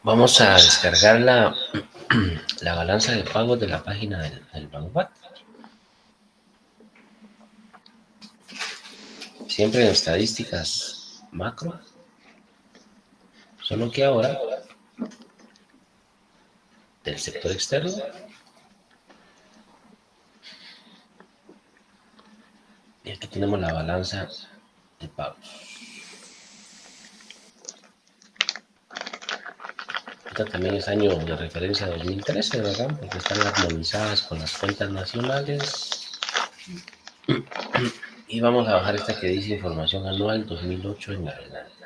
Vamos a descargar la balanza de pagos de la página del Banbat. Siempre en estadísticas macro. Solo que ahora, del sector externo, y aquí tenemos la balanza de pagos. Esta también es año de referencia 2013, ¿verdad? Porque están armonizadas con las cuentas nacionales. Y vamos a bajar esta que dice información anual 2008 en adelante.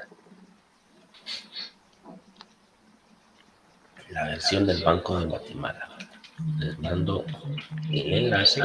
La versión del Banco de Guatemala. Les mando el enlace.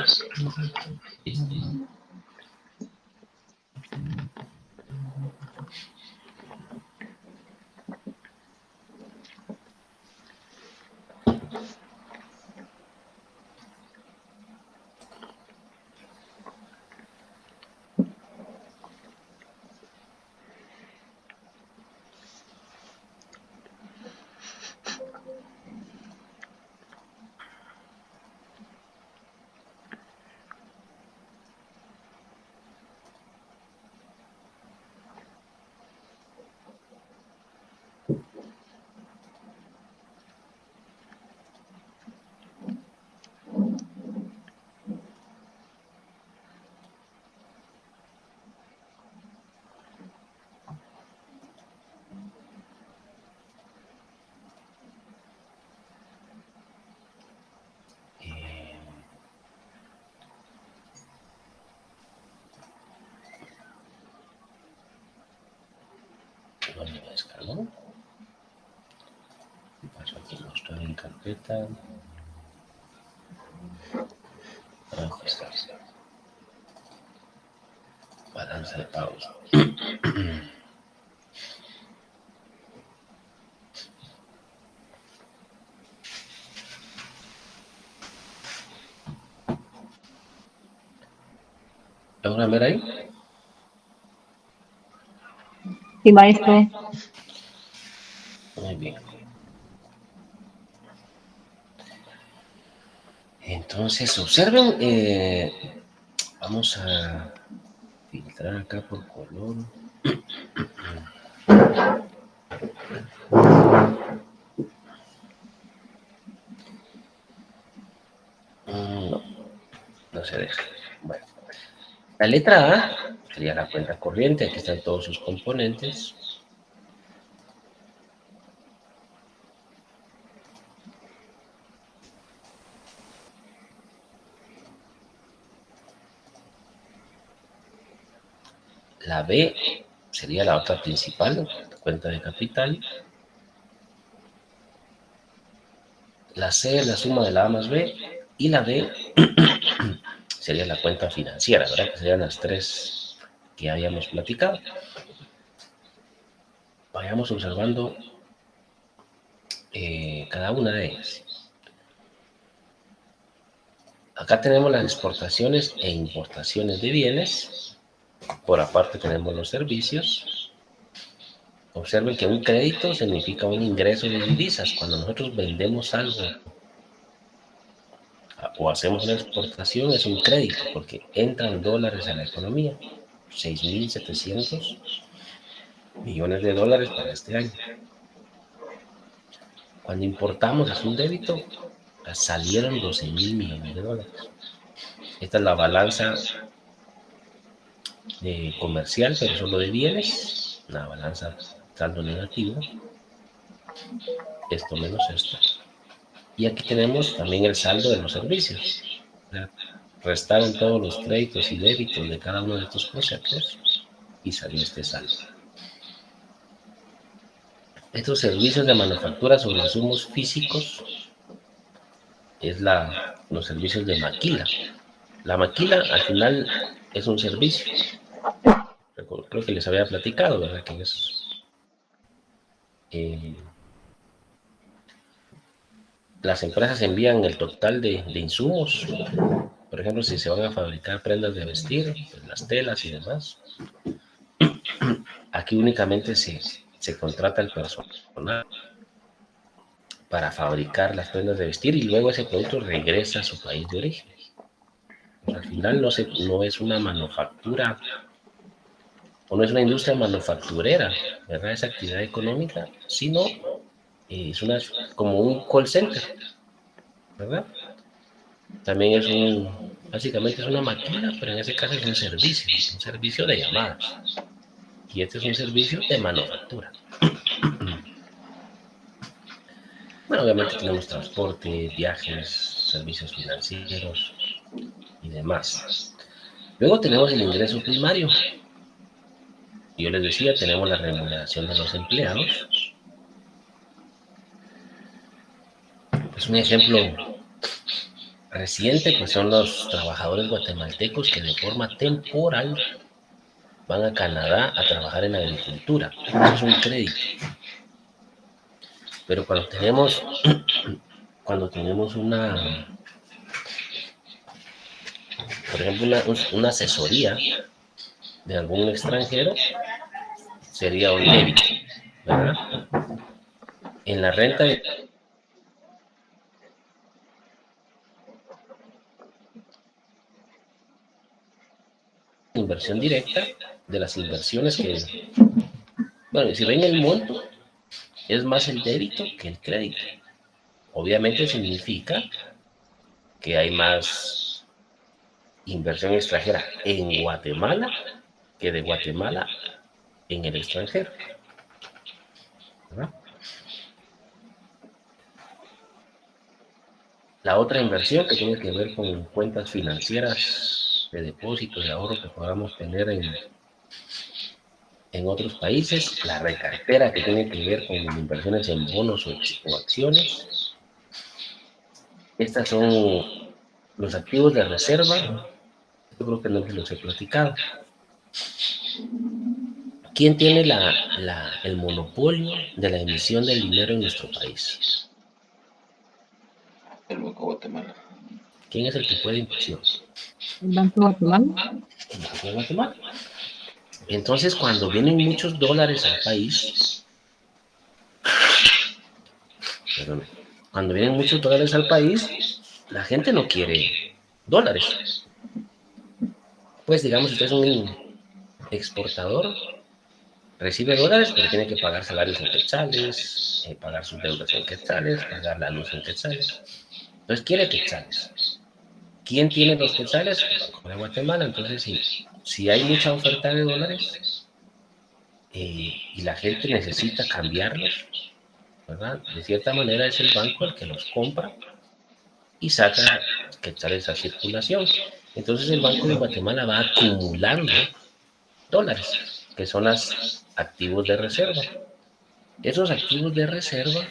¿Dónde me descargó? Paso aquí, mostrar en carpeta. Aquí está. Balanza de pagos. ¿Logran ver ahí? Sí, maestro. Muy bien. Entonces, observen, vamos a filtrar acá por color. No, no se deja. Bueno, la letra A sería la cuenta corriente, aquí están todos sus componentes. La B sería la otra principal, la cuenta de capital. La C es la suma de la A más B. Y la D sería la cuenta financiera, ¿verdad? Que serían las tres que habíamos platicado. Vayamos observando cada una de ellas. Acá tenemos las exportaciones e importaciones de bienes. Por aparte tenemos los servicios. Observen que un crédito significa un ingreso de divisas. Cuando nosotros vendemos algo o hacemos una exportación es un crédito porque entran dólares a la economía. 6.700 millones de dólares para este año. Cuando importamos es un débito, salieron 12.000 millones de dólares. Esta es la balanza comercial, pero solo de bienes, una balanza saldo negativo, esto menos esto. Y aquí tenemos también el saldo de los servicios. O sea, restaron todos los créditos y débitos de cada uno de estos conceptos y salió este saldo. Estos servicios de manufactura sobre insumos físicos es los servicios de maquila. La maquila al final es un servicio. Creo que les había platicado, ¿verdad? Que es las empresas envían el total de insumos. Por ejemplo, si se van a fabricar prendas de vestir, pues las telas y demás. Aquí únicamente se contrata el personal. para fabricar las prendas de vestir y luego ese producto regresa a su país de origen. Pues al final no es una manufactura o no es una industria manufacturera, ¿verdad? Esa actividad económica, sino como un call center, ¿verdad? También básicamente es una máquina, pero en ese caso es un servicio de llamadas. Y este es un servicio de manufactura. Bueno, obviamente tenemos transporte, viajes, servicios financieros y demás. Luego tenemos el ingreso primario. Yo les decía, tenemos la remuneración de los empleados. Pues un ejemplo reciente pues son los trabajadores guatemaltecos que de forma temporal van a Canadá a trabajar en agricultura. Eso es un crédito. Pero cuando tenemos por ejemplo, una asesoría de algún extranjero, sería un débito, ¿verdad? En la renta de inversión directa, de las inversiones bueno, si ven el monto, es más el débito que el crédito. Obviamente significa que hay más inversión extranjera en Guatemala que de Guatemala en el extranjero, ¿verdad? La otra inversión que tiene que ver con cuentas financieras de depósito, de ahorro que podamos tener en otros países, la recartera que tiene que ver con inversiones en bonos o acciones. Estas son los activos de reserva. Yo creo que no se los he platicado. ¿Quién tiene el monopolio de la emisión del dinero en nuestro país? El Banco de Guatemala. ¿Quién es el que puede impresión? ¿El Banco de Guatemala? El Banco de Guatemala. Entonces, cuando vienen muchos dólares al país, la gente no quiere dólares. Pues digamos, usted es un exportador, recibe dólares, pero tiene que pagar salarios en quetzales, pagar sus deudas en quetzales, pagar la luz en quetzales. Entonces quiere quetzales. ¿Quién tiene los quetzales? El Banco de Guatemala. Entonces, si hay mucha oferta de dólares y la gente necesita cambiarlos, ¿verdad? De cierta manera es el banco el que los compra y saca quetzales a circulación. Entonces el Banco de Guatemala va acumulando dólares, que son los activos de reserva. Esos activos de reserva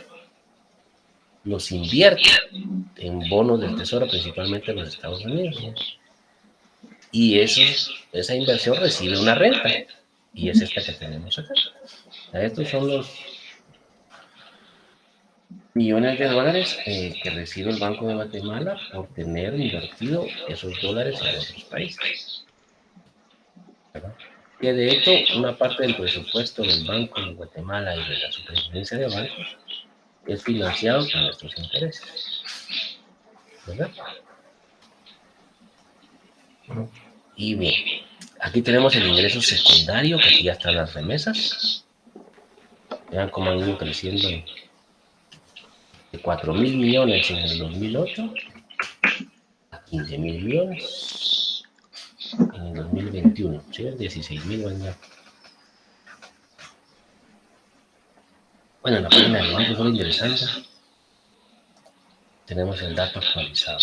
los invierte en bonos del Tesoro, principalmente en los Estados Unidos. Y esa inversión recibe una renta, y es esta que tenemos acá. Estos son los millones de dólares que recibe el Banco de Guatemala por tener invertido esos dólares en otros países, ¿verdad? Que de hecho una parte del presupuesto del Banco de Guatemala y de la Superintendencia de Bancos es financiado con nuestros intereses, ¿verdad? Y bien, aquí tenemos el ingreso secundario, que aquí ya están las remesas. Vean cómo han ido creciendo de 4.000 millones en el 2008 a 15.000 millones en el 2021. ¿Sí? 16.000 van ya. Bueno, en la página del banco solo interesante tenemos el dato actualizado.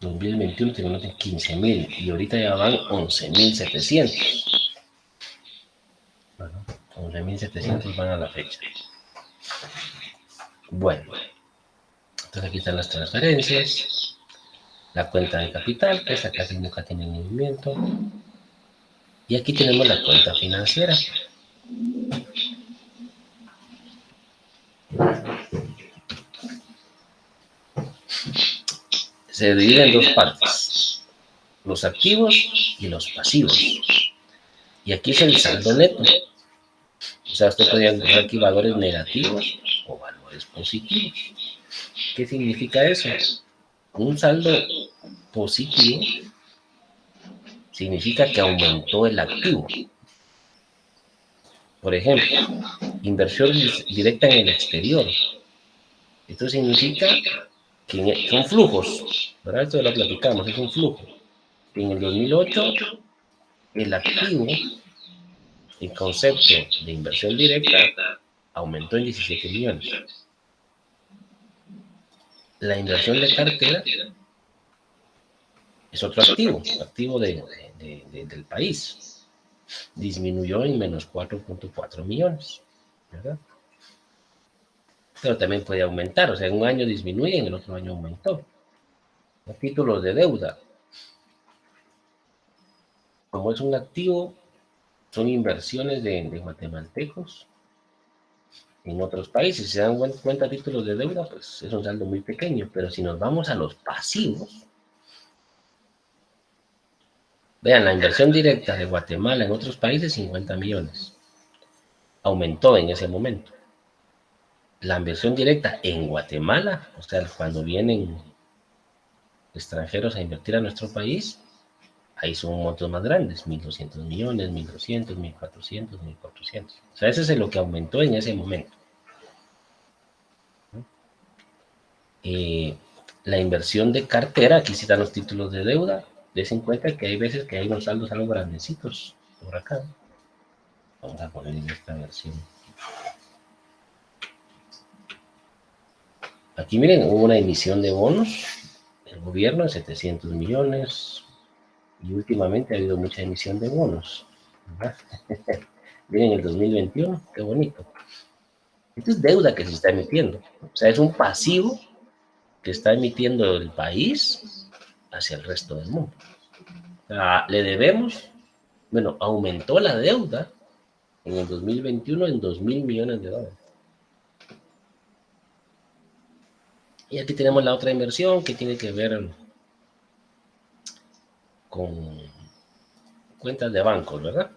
En 2021 tenemos 15.000 y ahorita ya van 11.700. Bueno, 11.700 van a la fecha. Bueno, entonces aquí están las transferencias, la cuenta de capital, que esta casi nunca tiene movimiento. Y aquí tenemos la cuenta financiera. Se divide en dos partes. los activos y los pasivos. Y aquí es el saldo neto. O sea, usted podría encontrar aquí valores negativos o valores positivos. ¿Qué significa eso? Un saldo positivo significa que aumentó el activo. Por ejemplo, inversión directa en el exterior. Esto significa que son flujos, ¿verdad? Esto lo platicamos, es un flujo. En el 2008, el activo, el concepto de inversión directa, aumentó en 17 millones. La inversión de cartera es otro activo del país. Disminuyó en menos 4.4 millones, ¿verdad? Pero también puede aumentar, o sea, en un año disminuye, en el otro año aumentó. Los títulos de deuda, como es un activo, son inversiones de guatemaltecos en otros países. Si se dan cuenta, títulos de deuda, pues es un saldo muy pequeño, pero si nos vamos a los pasivos, vean, la inversión directa de Guatemala en otros países, 50 millones. Aumentó en ese momento. La inversión directa en Guatemala, o sea, cuando vienen extranjeros a invertir a nuestro país, ahí son montos más grandes, 1.200 millones, 1.200, 1.400, 1.400. O sea, ese es lo que aumentó en ese momento. La inversión de cartera, aquí sí están los títulos de deuda, des en cuenta que hay veces que hay unos saldos algo grandecitos por acá. Vamos a poner en esta versión. Aquí miren, hubo una emisión de bonos del gobierno de 700 millones y últimamente ha habido mucha emisión de bonos, ¿verdad? Miren el 2021, qué bonito. Esto es deuda que se está emitiendo, o sea, es un pasivo que está emitiendo el país hacia el resto del mundo. O sea, le debemos, bueno, aumentó la deuda en el 2021 en 2.000 millones de dólares. Y aquí tenemos la otra inversión que tiene que ver con cuentas de bancos, ¿verdad?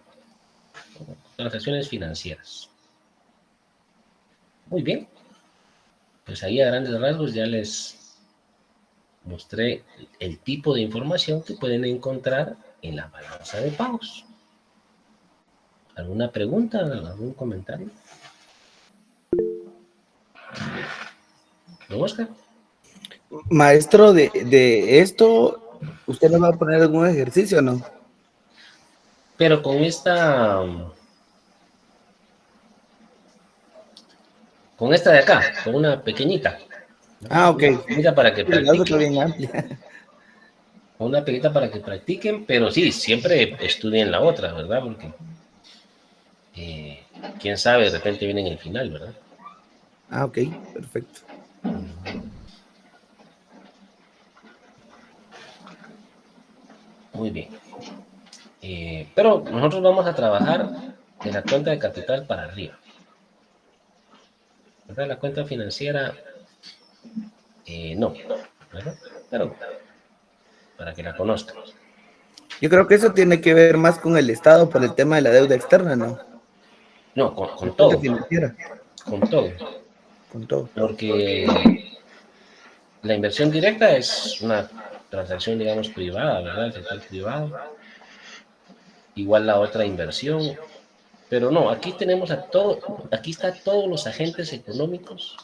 Transacciones financieras. Muy bien. Pues ahí a grandes rasgos ya les mostré el tipo de información que pueden encontrar en la balanza de pagos. ¿Alguna pregunta? ¿Algún comentario? ¿No, Oscar? Maestro, de esto, ¿usted nos va a poner algún ejercicio o no? Pero con esta de acá, con una pequeñita. Ah, ok. Una pequeñita para que La otra está practiquen. bien amplia. Una pequeñita para que practiquen, pero sí, siempre estudien la otra, ¿verdad? Porque quién sabe, de repente viene en el final, ¿verdad? Ah, ok, perfecto. Muy bien. Pero nosotros vamos a trabajar de la cuenta de capital para arriba. ¿Verdad? La cuenta financiera, no, ¿verdad? Pero para que la conozcan. Yo creo que eso tiene que ver más con el Estado por el tema de la deuda externa, ¿no? No, La con cuenta todo, financiera, con todo. con todo. Porque la inversión directa es una transacción, digamos, privada, ¿verdad? El sector privado. Igual la otra inversión. Pero no, aquí tenemos aquí están todos los agentes económicos,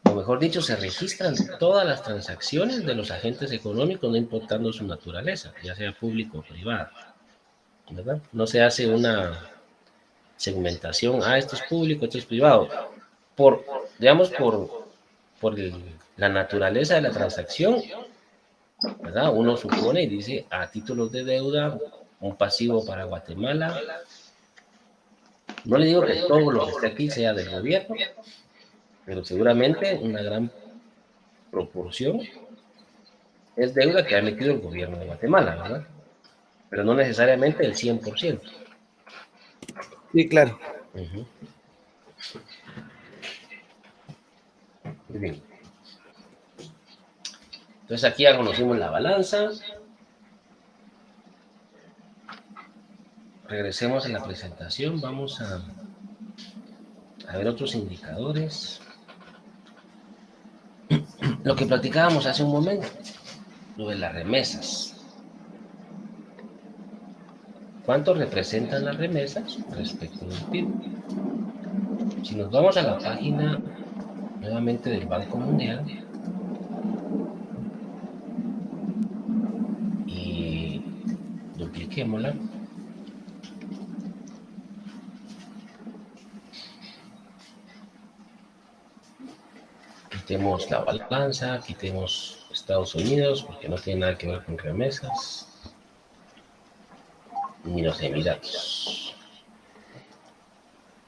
o mejor dicho, se registran todas las transacciones de los agentes económicos, no importando su naturaleza, ya sea público o privada, ¿verdad? No se hace una segmentación, esto es público, esto es privado, digamos, la naturaleza de la transacción, ¿verdad? Uno supone y dice, a títulos de deuda, un pasivo para Guatemala. No le digo que todo lo que esté aquí sea del gobierno, pero seguramente una gran proporción es deuda que ha emitido el gobierno de Guatemala, ¿verdad? Pero no necesariamente el 100%. Sí, claro. Uh-huh. Muy bien. Entonces aquí ya conocimos la balanza. Regresemos a la presentación. Vamos a ver otros indicadores. Lo que platicábamos hace un momento, lo de las remesas. ¿Cuánto representan las remesas respecto del PIB? Si nos vamos a la página nuevamente del Banco Mundial y dupliquémosla, quitemos la balanza, quitemos Estados Unidos porque no tiene nada que ver con remesas, ni los Emiratos.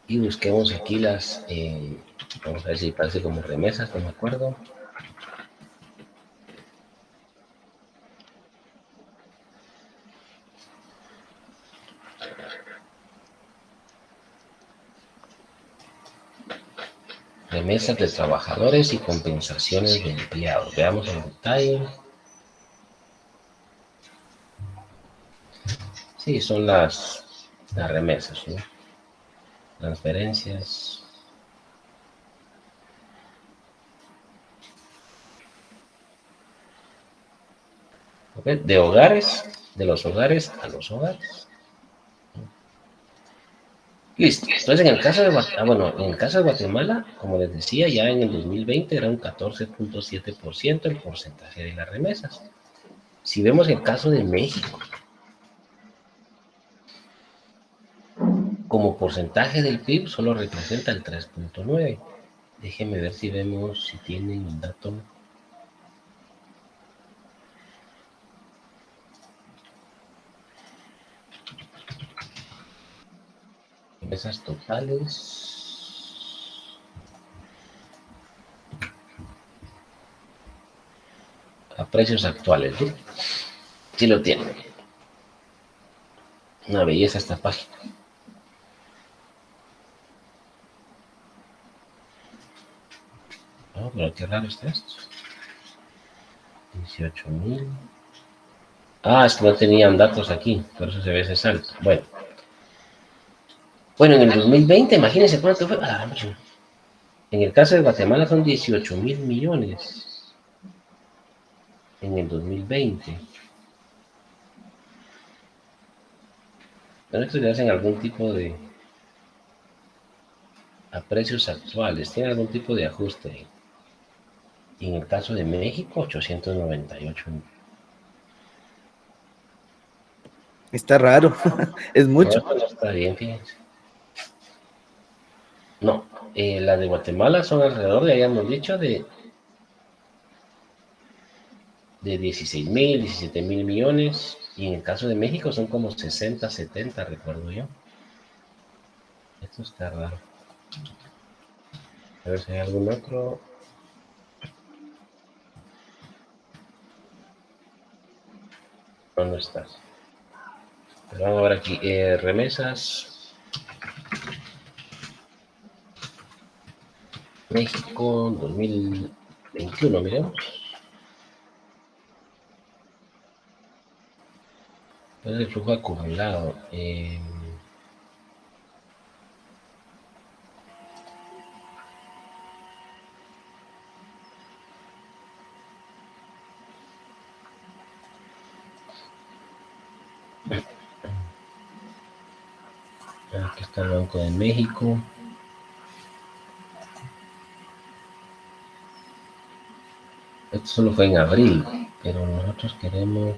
Y busquemos aquí las, vamos a ver si parece como remesas, no me acuerdo. Remesas de trabajadores y compensaciones de empleados. Veamos en detalle. Sí, son las remesas, ¿no? Transferencias. ¿Okay? De hogares, de los hogares a los hogares. Listo. Entonces, en el caso de Guatemala, como les decía, ya en el 2020 era un 14.7% el porcentaje de las remesas. Si vemos el caso de México, como porcentaje del PIB solo representa el 3.9%. Déjenme ver si vemos, si tienen un dato. Remesas totales. A precios actuales, ¿sí? Sí lo tienen. Una belleza esta página. No, pero qué raro está esto. 18,000. Ah, es que no tenían datos aquí, por eso se ve ese salto. Bueno, en el 2020, imagínense cuánto fue. En el caso de Guatemala son 18,000 millones. En el 2020. Pero estos le hacen algún tipo de... a precios actuales, tiene algún tipo de ajuste. Y en el caso de México, 898. Está raro. Es mucho. No, no está bien, fíjense. No, las de Guatemala son alrededor, ya habíamos dicho, de 16,000, 17,000 millones. Y en el caso de México son como 60, 70, recuerdo yo. Esto está raro. A ver si hay algún otro. ¿Dónde estás? Pero vamos a ver aquí. Remesas. México 2021, miremos. Es el flujo acumulado. Aquí está el Banco de México. Esto solo fue en abril, pero nosotros queremos...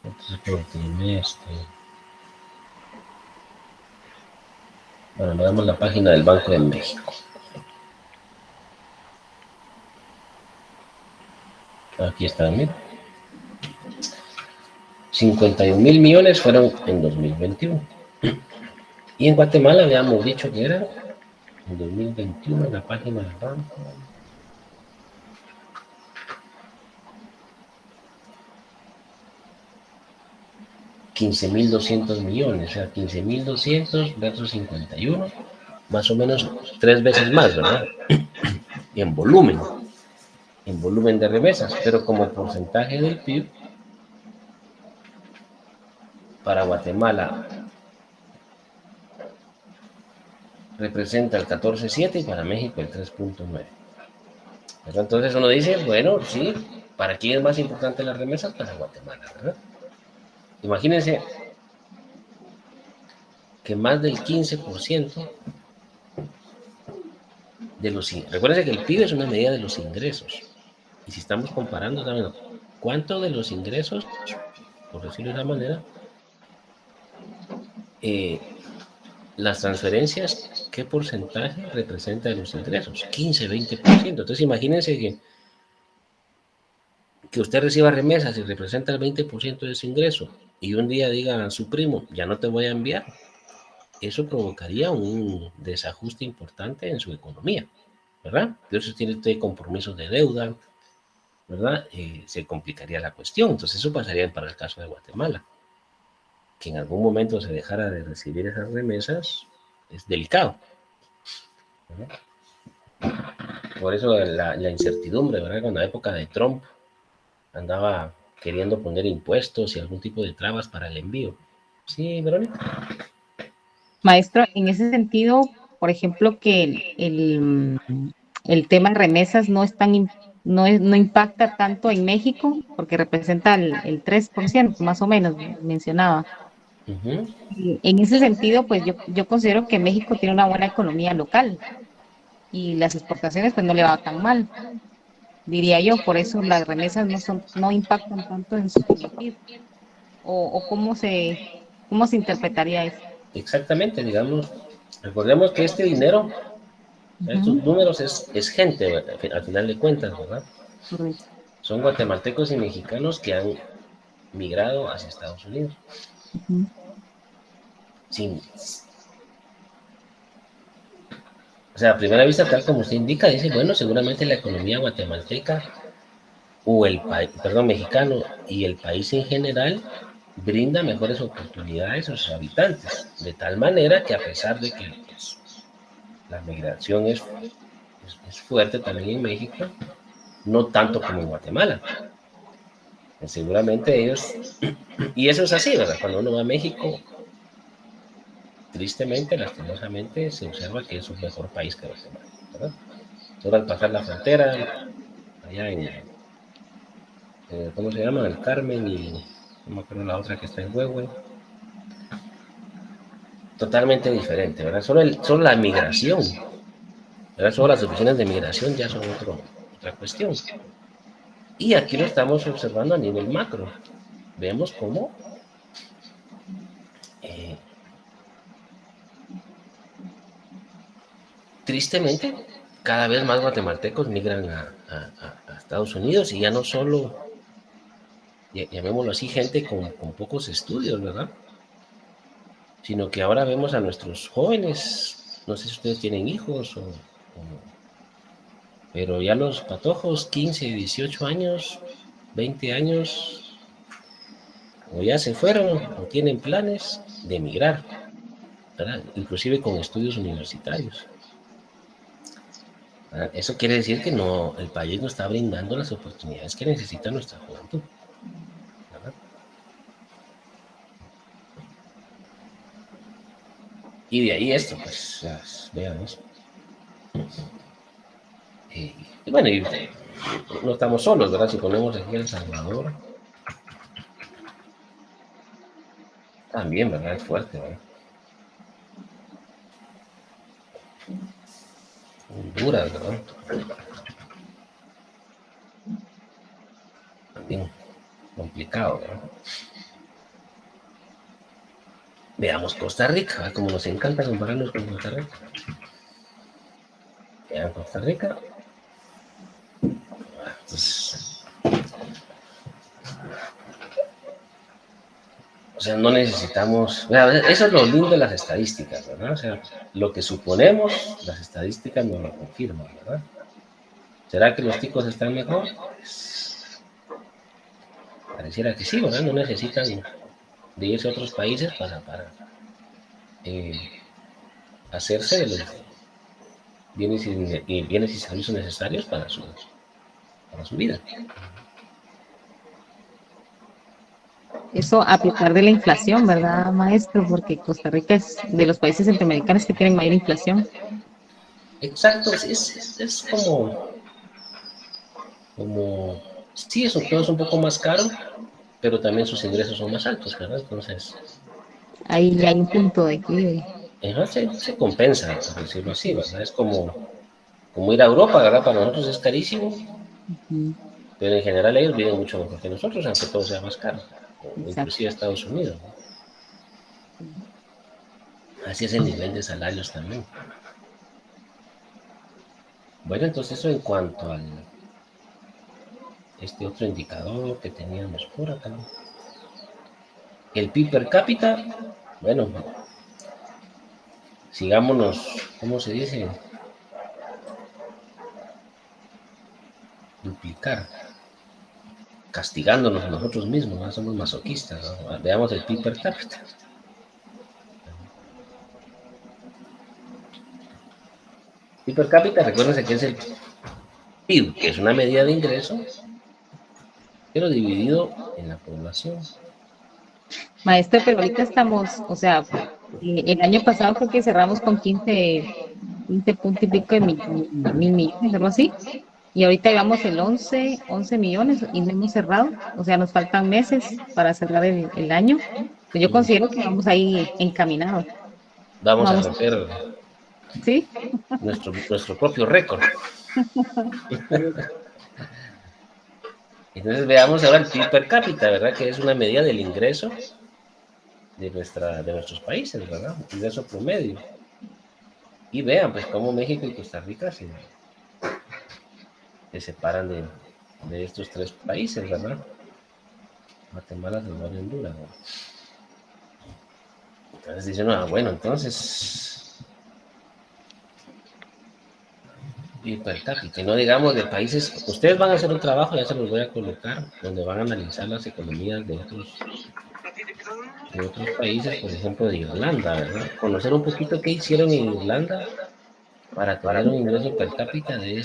Esto es por trimestre. Bueno, le damos la página del Banco de México. Aquí está, miren. 51,000 millones fueron en 2021. Y en Guatemala habíamos dicho que era en 2021 en la página del banco. $15,200 millones, o sea, 15,200 versus 51, más o menos 3 veces más, ¿verdad? en volumen de remesas, pero como porcentaje del PIB, para Guatemala representa el 14.7 y para México el 3.9. Entonces uno dice, bueno, sí, ¿para quién es más importante las remesas? Para Guatemala, ¿verdad? Imagínense que más del 15% de los... Recuérdense que el PIB es una medida de los ingresos. Y si estamos comparando, ¿saben cuánto de los ingresos, por decirlo de una manera, las transferencias, qué porcentaje representa de los ingresos? 15-20%. Entonces imagínense que usted reciba remesas y representa el 20% de su ingreso y un día diga a su primo, ya no te voy a enviar. Eso provocaría un desajuste importante en su economía, ¿verdad? Por eso tiene usted compromisos de deuda, ¿verdad? Se complicaría la cuestión. Entonces eso pasaría para el caso de Guatemala. Que en algún momento se dejara de recibir esas remesas es delicado, ¿verdad? Por eso la incertidumbre, ¿verdad? Con la época de Trump andaba queriendo poner impuestos y algún tipo de trabas para el envío. Sí, Verónica. Maestro, en ese sentido, por ejemplo, que el tema de remesas no es tan, no impacta tanto en México, porque representa el 3% más o menos, mencionaba. Uh-huh. Y en ese sentido, pues yo considero que México tiene una buena economía local y las exportaciones pues no le va tan mal, diría yo, por eso las remesas no impactan tanto en su PIB. O cómo se interpretaría eso. Exactamente, digamos, recordemos que este dinero, estos Ujú, números es gente, al final de cuentas, ¿verdad? correcto. Son guatemaltecos y mexicanos que han migrado hacia Estados Unidos. Ujú, Sin, o sea, a primera vista, tal como usted indica, dice, bueno, seguramente la economía guatemalteca o el país, perdón, mexicano y el país en general brinda mejores oportunidades a sus habitantes, de tal manera que a pesar de que pues, la migración es fuerte también en México, no tanto como en Guatemala. Seguramente ellos, y eso es así, ¿verdad? Cuando uno va a México, tristemente, lastimosamente, se observa que es un mejor país que Guatemala, ¿verdad? Solo al pasar la frontera, allá ¿cómo se llama? El Carmen y no me acuerdo la otra que está en Huehue, totalmente diferente, ¿verdad? Solo la migración, ¿verdad? Solo las oficinas de migración ya son otra cuestión. Y aquí lo estamos observando a nivel macro. Vemos cómo eh, tristemente cada vez más guatemaltecos migran a Estados Unidos y ya no solo, llamémoslo así, gente con pocos estudios, ¿verdad? Sino que ahora vemos a nuestros jóvenes, no sé si ustedes tienen hijos pero ya los patojos, 15, 18 años, 20 años, o ya se fueron o tienen planes de emigrar, ¿verdad? Inclusive con estudios universitarios. ¿Verdad? Eso quiere decir que no, el país no está brindando las oportunidades que necesita nuestra juventud, ¿verdad? Y de ahí esto, pues, vean eso. Y bueno, y no estamos solos, ¿verdad? Si ponemos aquí El Salvador, también, ¿verdad? Es fuerte, ¿verdad? Honduras, ¿verdad? También complicado, ¿verdad? Veamos Costa Rica, ¿verdad? Como nos encanta compararnos con Costa Rica. Vean Costa Rica. Entonces, o sea, no necesitamos, eso es lo lindo de las estadísticas, ¿verdad? O sea, lo que suponemos, las estadísticas nos lo confirman, ¿verdad? ¿Será que los ticos están mejor? Pues, pareciera que sí, ¿verdad? No necesitan de irse a otros países para hacerse bienes y servicios necesarios para su vida. Eso a pesar de la inflación, ¿verdad, maestro? Porque Costa Rica es de los países centroamericanos que tienen mayor inflación. Exacto, es sí, eso todo es un poco más caro, pero también sus ingresos son más altos, ¿verdad? Entonces, Ahí hay un punto de equilibrio. se compensa, por decirlo así, ¿verdad? Es como ir a Europa, ¿verdad? Para nosotros es carísimo, Ujú, pero en general ellos viven mucho mejor que nosotros, aunque todo sea más caro, o exacto. inclusive Estados Unidos, ¿no? Así es el nivel de salarios también. Bueno, entonces eso en cuanto al este otro indicador que teníamos por acá. El PIB per cápita, bueno, sigámonos, ¿cómo se dice? Duplicar, castigándonos nosotros mismos, ¿no? Somos masoquistas, ¿no? Veamos el PIB per cápita. PIB per cápita, recuérdense que es el PIB, que es una medida de ingreso, pero dividido en la población. Maestro, pero ahorita estamos, o sea, el año pasado creo que cerramos con 15 puntos y pico de mil millones, algo así. Y ahorita llevamos el 11 millones y no hemos cerrado. O sea, nos faltan meses para cerrar el año. Pues yo considero que vamos ahí encaminados. Vamos a Vamos, romper ¿sí? nuestro propio récord. Entonces veamos ahora el PIB per cápita, ¿verdad? Que es una medida del ingreso de nuestros países, ¿verdad? Ingreso promedio. Y vean, pues, cómo México y Costa Rica se separan de estos tres países, ¿verdad? Guatemala, Salvador y Honduras, ¿no? Entonces dicen, bueno, entonces, PIB per cápita, y no digamos de países, ustedes van a hacer un trabajo, ya se los voy a colocar, donde van a analizar las economías de otros países, por ejemplo de Irlanda, ¿verdad? Conocer un poquito qué hicieron en Irlanda para tener un ingreso per cápita de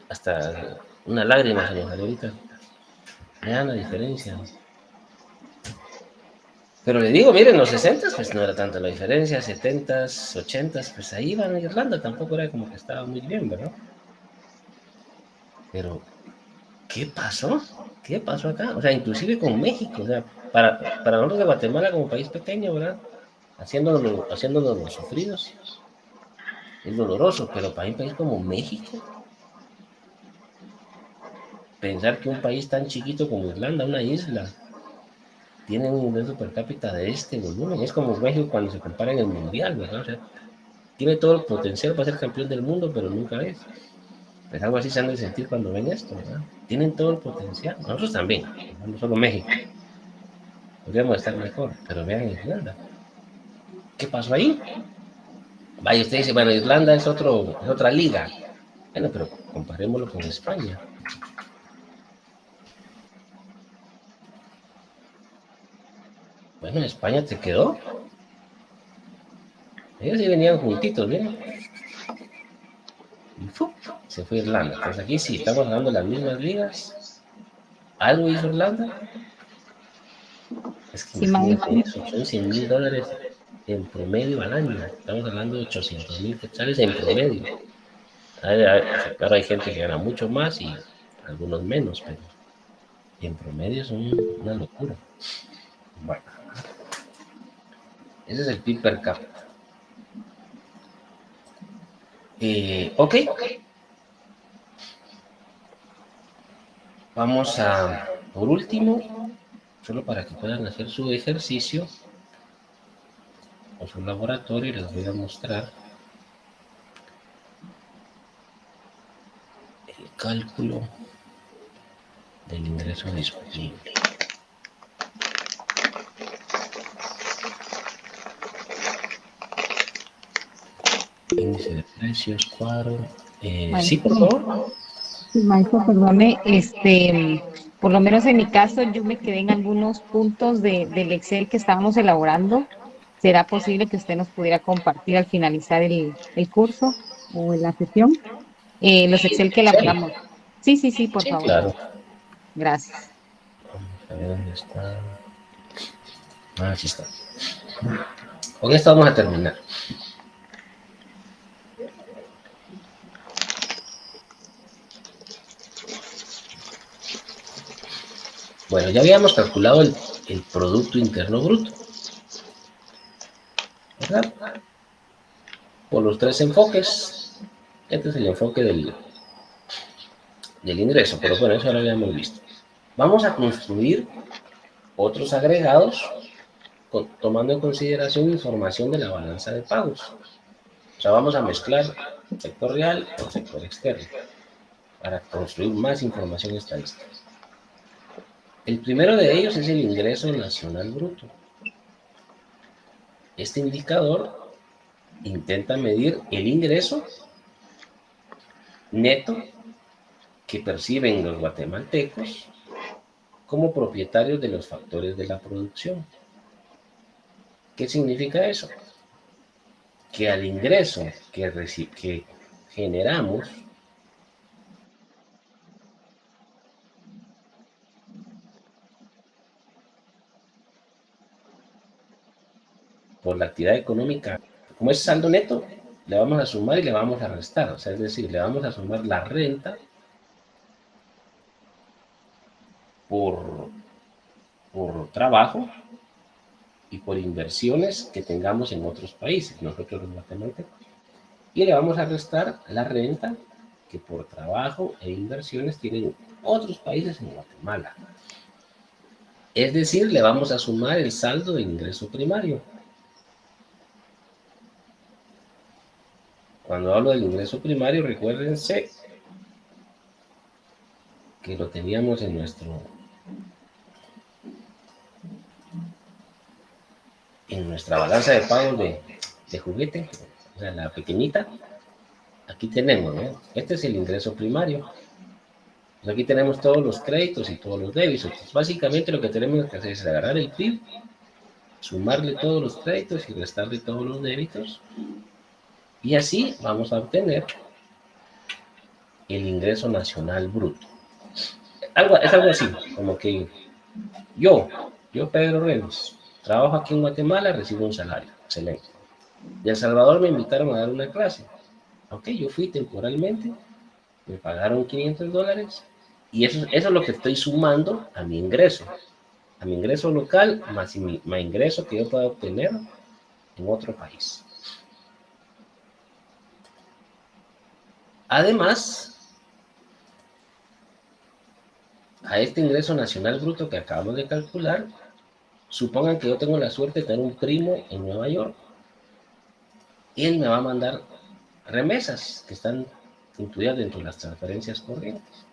hasta una lágrima se nos salió ahorita. Vean la diferencia. Pero le digo, miren, los 60 pues no era tanta la diferencia, 70s, 80s, pues ahí iban a Irlanda, tampoco era como que estaba muy bien, ¿verdad? Pero, ¿qué pasó? ¿Qué pasó acá? O sea, inclusive con México, o sea, para nosotros de Guatemala como país pequeño, ¿verdad? Haciéndonos los sufridos, es doloroso, pero para un país como México, pensar que un país tan chiquito como Irlanda, una isla, tiene un ingreso per cápita de este volumen, es como México cuando se compara en el mundial, ¿verdad? O sea, tiene todo el potencial para ser campeón del mundo, pero nunca es. Pues algo así se han de sentir cuando ven esto, ¿verdad? Tienen todo el potencial, nosotros también, no solo México. Podríamos estar mejor, pero vean Irlanda. ¿Qué pasó ahí? Vaya, usted dice, bueno, Irlanda es otra liga. Bueno, pero comparémoslo con España. Bueno, España te quedó. Ellos sí venían juntitos, ¿bien? Y ¡fum! Se fue Irlanda. Entonces aquí sí, estamos hablando de las mismas ligas. ¿Algo hizo Irlanda? Es que Sí, imagínate eso, son $100,000 en promedio al año. Estamos hablando de 800,000 quetzales en promedio. Claro, hay gente que gana mucho más y algunos menos, pero en promedio son una locura. Bueno, ese es el PIB per cápita. Ok. Vamos a, por último, solo para que puedan hacer su ejercicio o su laboratorio, les voy a mostrar el cálculo del ingreso disponible. Índice de precios, cuadro. Sí, por favor. Sí, maestro, perdone, por lo menos en mi caso, yo me quedé en algunos puntos del Excel que estábamos elaborando. ¿será posible que usted nos pudiera compartir al finalizar el curso o la sesión los Excel que Sí, elaboramos? Sí, sí, sí, por sí, favor. claro. Gracias. Vamos a ver dónde está. Ah, aquí está. Con esto vamos a terminar. Bueno, ya habíamos calculado el Producto Interno Bruto, ¿verdad? Por los tres enfoques. Este es el enfoque del ingreso, pero bueno, eso ya lo habíamos visto. Vamos a construir otros agregados tomando en consideración información de la balanza de pagos. O sea, vamos a mezclar sector real con sector externo para construir más información estadística. El primero de ellos es el ingreso nacional bruto. Este indicador intenta medir el ingreso neto que perciben los guatemaltecos como propietarios de los factores de la producción. ¿Qué significa eso? Que al ingreso que generamos por la actividad económica, como es saldo neto, le vamos a sumar y le vamos a restar. O sea, es decir, le vamos a sumar la renta por trabajo y por inversiones que tengamos en otros países, nosotros los guatemaltecos. Y le vamos a restar la renta que por trabajo e inversiones tienen otros países en Guatemala. Es decir, le vamos a sumar el saldo de ingreso primario. Cuando hablo del ingreso primario, recuérdense que lo teníamos en nuestra balanza de pagos de juguete, o sea, la pequeñita. Aquí tenemos, ¿no? Este es el ingreso primario. Pues aquí tenemos todos los créditos y todos los débitos. Entonces, básicamente lo que tenemos que hacer es agarrar el PIB, sumarle todos los créditos y restarle todos los débitos. Y así vamos a obtener el ingreso nacional bruto. Es algo así, como que yo Pedro Renos, trabajo aquí en Guatemala, recibo un salario, excelente. De El Salvador me invitaron a dar una clase. Ok, yo fui temporalmente, me pagaron $500 y eso es lo que estoy sumando a mi ingreso local más mi ingreso que yo pueda obtener en otro país. Además, a este ingreso nacional bruto que acabamos de calcular, supongan que yo tengo la suerte de tener un primo en Nueva York y él me va a mandar remesas que están incluidas dentro de las transferencias corrientes.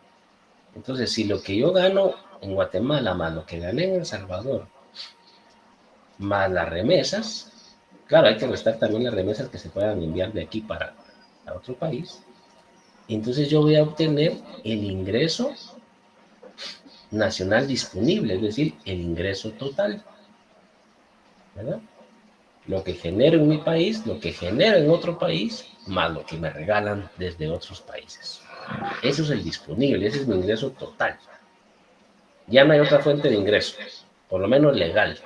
Entonces, si lo que yo gano en Guatemala más lo que gané en El Salvador, más las remesas, claro, hay que restar también las remesas que se puedan enviar de aquí para otro país, entonces yo voy a obtener el ingreso nacional disponible, es decir, el ingreso total, ¿verdad? Lo que genero en mi país, lo que genero en otro país, más lo que me regalan desde otros países. Eso es el disponible, ese es mi ingreso total. Ya no hay otra fuente de ingreso, por lo menos legal.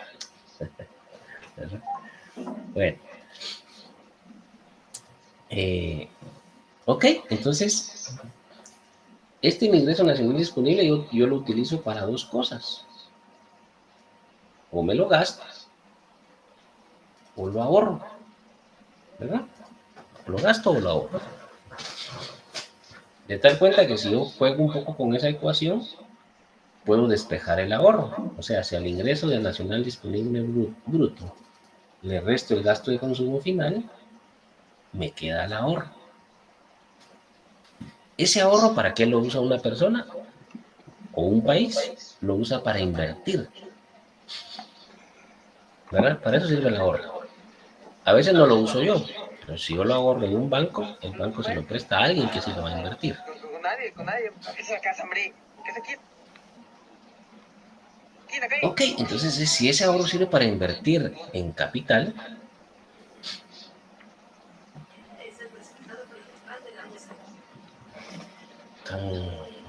¿Verdad? Bueno. Ok, entonces, este ingreso nacional disponible yo lo utilizo para dos cosas. O me lo gasto, o lo ahorro, ¿verdad? O lo gasto o lo ahorro. De tal cuenta que si yo juego un poco con esa ecuación, puedo despejar el ahorro. O sea, si al ingreso del nacional disponible bruto le resto el gasto de consumo final, me queda el ahorro. ¿Ese ahorro para qué lo usa una persona o un país? Lo usa para invertir, ¿verdad? Para eso sirve el ahorro. A veces no lo uso yo, pero si yo lo ahorro en un banco, el banco se lo presta a alguien que sí lo va a invertir. Con nadie. ¿Qué es la casa, hombre? ¿Qué se quiere? Ok, entonces si ese ahorro sirve para invertir en capital, tan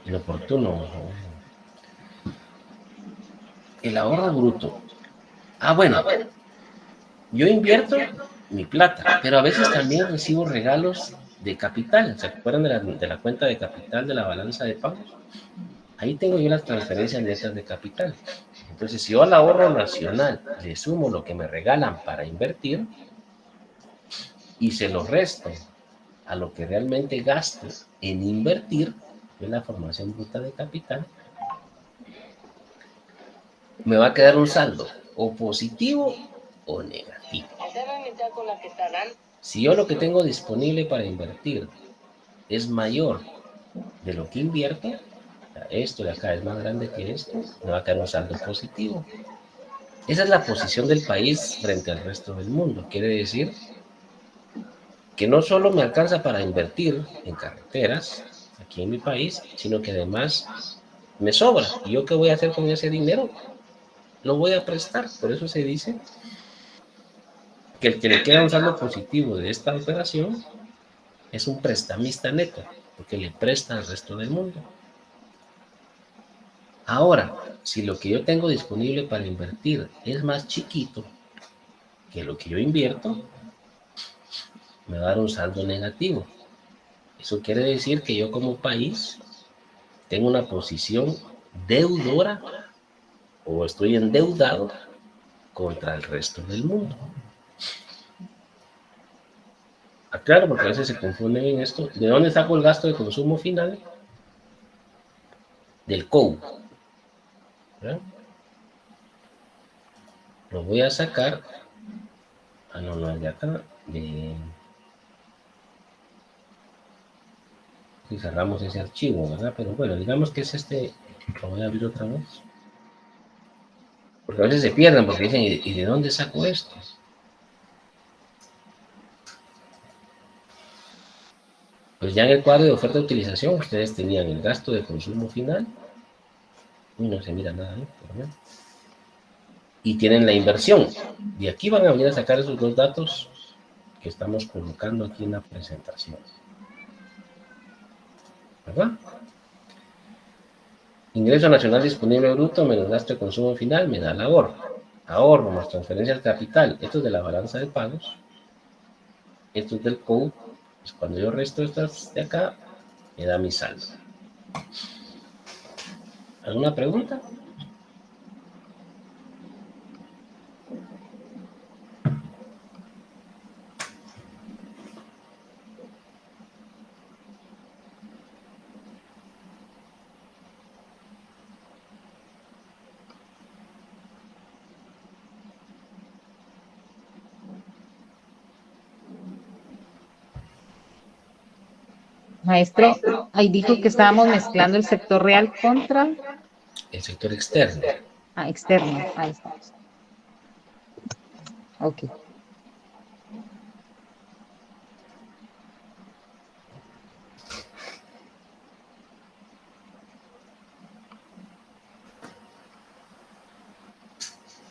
inoportuno. El ahorro bruto. Ah, bueno, yo invierto mi plata, pero a veces también recibo regalos de capital. ¿Se acuerdan de la cuenta de capital de la balanza de pagos? Ahí tengo yo las transferencias netas de capital. Entonces, si yo al ahorro nacional le sumo lo que me regalan para invertir y se lo resto a lo que realmente gasto en invertir, en la formación bruta de capital, me va a quedar un saldo o positivo o negativo. Si yo lo que tengo disponible para invertir es mayor de lo que invierto, esto de acá es más grande que esto, me va a quedar un saldo positivo. Esa es la posición del país frente al resto del mundo. Quiere decir que no solo me alcanza para invertir en carreteras aquí en mi país, sino que además me sobra. ¿Y yo qué voy a hacer con ese dinero? Lo voy a prestar. Por eso se dice que el que le queda un saldo positivo de esta operación es un prestamista neto, porque le presta al resto del mundo. Ahora, si lo que yo tengo disponible para invertir es más chiquito que lo que yo invierto, me va a dar un saldo negativo. Eso quiere decir que yo como país tengo una posición deudora o estoy endeudado contra el resto del mundo. Aclaro, porque a veces se confunden en esto. ¿De dónde saco el gasto de consumo final? Del COU. ¿Verdad? Lo voy a sacar. Ah, no, no es de acá. Si cerramos ese archivo, ¿verdad? Pero bueno, digamos que es este. Lo voy a abrir otra vez. Porque a veces se pierden, porque dicen, ¿y de dónde saco esto? Pues ya en el cuadro de oferta de utilización, ustedes tenían el gasto de consumo final. Uy, no se mira nada, ¿eh? Y tienen la inversión. Y aquí van a venir a sacar esos dos datos que estamos colocando aquí en la presentación. ¿Verdad? Ingreso nacional disponible bruto menos gasto de consumo final me da el ahorro. Ahorro más transferencia al capital. Esto es de la balanza de pagos. Esto es del COU. Pues cuando yo resto estas de acá, me da mi saldo. ¿Alguna pregunta? Maestro, ahí dijo que estábamos mezclando el sector real contra El sector externo. externo. Ahí está. Ok.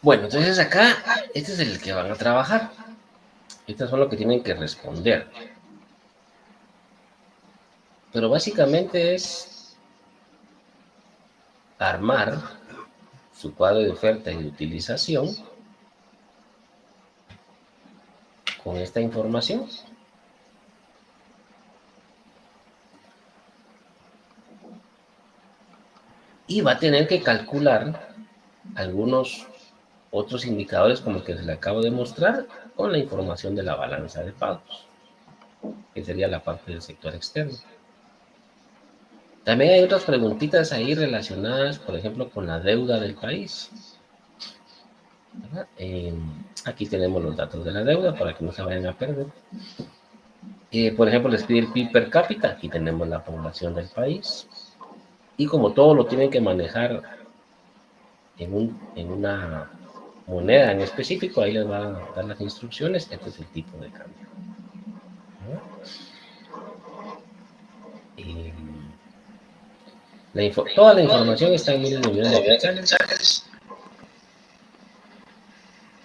Bueno, entonces acá, este es el que van a trabajar. Estas son lo que tienen que responder. Pero básicamente es armar su cuadro de oferta y de utilización con esta información. Y va a tener que calcular algunos otros indicadores como el que se le acabo de mostrar con la información de la balanza de pagos, que sería la parte del sector externo. También hay otras preguntitas ahí relacionadas, por ejemplo, con la deuda del país. Aquí tenemos los datos de la deuda para que no se vayan a perder. Por ejemplo, les pide el PIB per cápita. Aquí tenemos la población del país. Y como todo lo tienen que manejar en una moneda en específico, ahí les va a dar las instrucciones. Este es el tipo de cambio. Toda la información está en miles de millones de quetzales.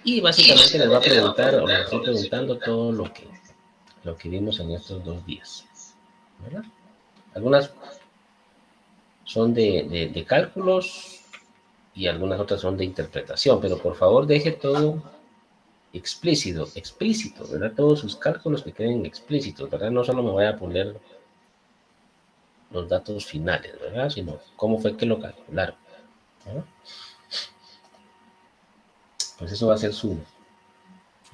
Y básicamente les va a preguntar, o les estoy preguntando todo lo que vimos en estos 2 días, ¿verdad? Algunas son de cálculos y algunas otras son de interpretación, pero por favor deje todo explícito, ¿verdad? Todos sus cálculos que queden explícitos, ¿verdad? No solo me voy a poner los datos finales, ¿verdad? Sino cómo fue que lo calcularon, ¿verdad? Pues eso va a ser su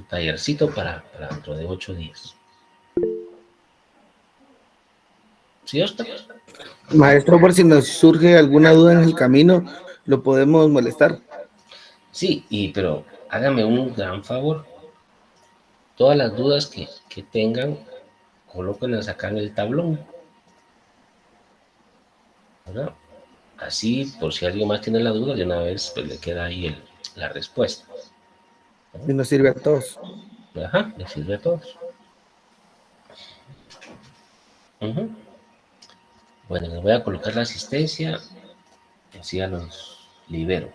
tallercito para dentro de 8 días. ¿Sí, Oscar? Maestro, por si nos surge alguna duda en el camino, lo podemos molestar. Sí, pero hágame un gran favor. Todas las dudas que tengan, colóquenlas acá en el tablón, ¿verdad? Así, por si alguien más tiene la duda, de una vez pues, le queda ahí la respuesta. Y nos sirve a todos. Ajá, les sirve a todos. Ujú. Bueno, les voy a colocar la asistencia, así ya los libero.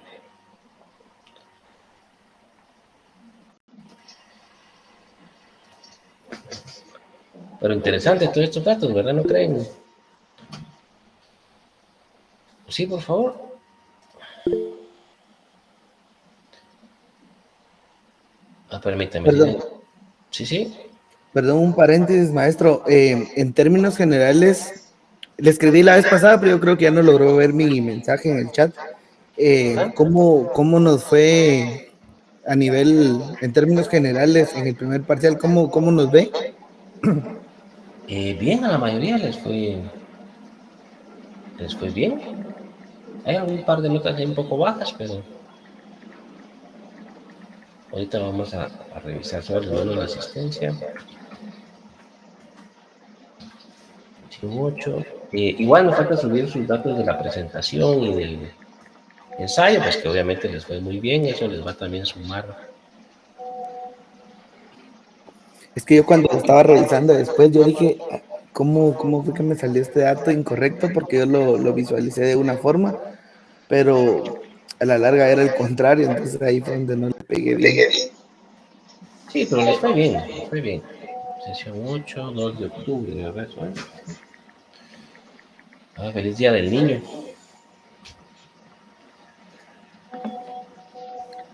Pero interesante todos estos datos, ¿verdad? ¿No creen? Sí, por favor. Permítame. Perdón, Sí, sí. perdón, un paréntesis, maestro. En términos generales, le escribí la vez pasada, pero yo creo que ya no logró ver mi mensaje en el chat. Ajá. ¿Cómo nos fue a nivel, en términos generales, en el primer parcial? ¿Cómo nos ve? Bien, a la mayoría les fue bien. Hay algún par de notas ahí un poco bajas, pero ahorita vamos a revisar sobre todo la asistencia. 18. Igual nos falta subir sus datos de la presentación y del ensayo, pues que obviamente les fue muy bien, eso les va a también sumar. Es que yo cuando lo estaba revisando después, yo dije, ¿cómo fue que me salió este dato incorrecto? Porque yo lo visualicé de una forma, pero a la larga era el contrario, entonces ahí fue donde no le pegué bien. Sí, pero les fue bien, les fue bien. Sesión 8, 2 de octubre, ¿verdad? Feliz Día del Niño.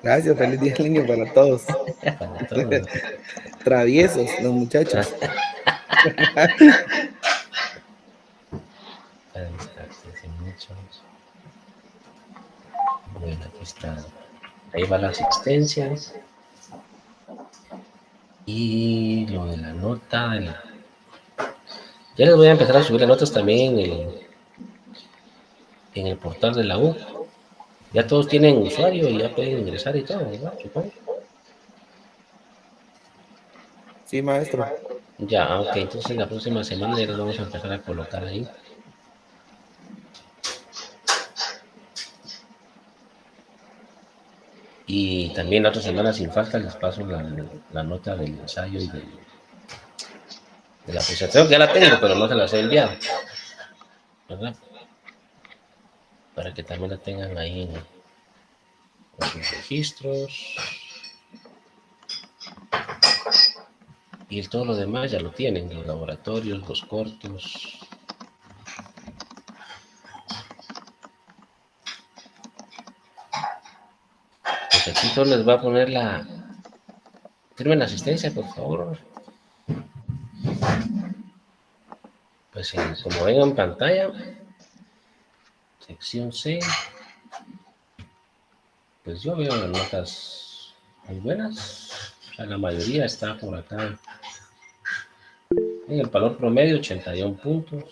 Gracias, feliz día del niño para todos. Para todos. Traviesos los muchachos. Ahí está, sesión 8. Bueno, aquí está. Ahí va la asistencia. Y lo de la nota. Ya les voy a empezar a subir las notas también en el portal de la U. Ya todos tienen usuario y ya pueden ingresar y todo, ¿verdad? Supongo. Sí, maestro. Ya, ok. Entonces la próxima semana ya les vamos a empezar a colocar ahí. Y también la otra semana, sin falta, les paso la nota del ensayo y de la presentación, que ya la tengo, pero no se las he enviado, ¿verdad? Para que también la tengan ahí en sus registros. Y todo lo demás ya lo tienen, los laboratorios, los cortos. Pues aquí solo les va a poner firmen la asistencia, por favor. Pues como ven en pantalla, sección C, pues yo veo notas muy buenas. O sea, la mayoría está por acá. En el valor promedio, 81 puntos.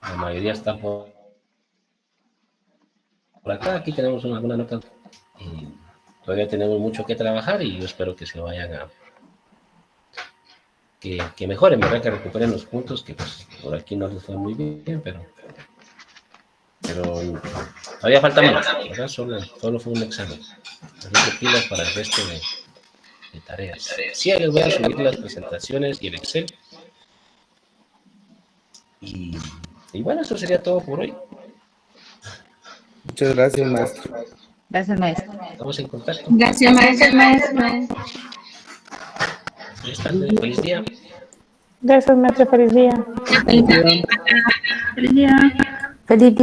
La mayoría está por acá. Aquí tenemos algunas notas. Todavía tenemos mucho que trabajar y yo espero que se vayan que mejoren, ¿verdad? Que recuperen los puntos que pues, por aquí no les fue muy bien, pero todavía falta más, ¿verdad? Solo fue un examen. Así que pilas para el resto de tareas. Sí, les voy a subir las presentaciones y el Excel. Y bueno, eso sería todo por hoy. Muchas gracias, maestro. Gracias, maestro. Estamos en contacto. Gracias, maestro. Feliz tarde, feliz día. Gracias, maestro. Feliz día. Feliz día. Feliz día.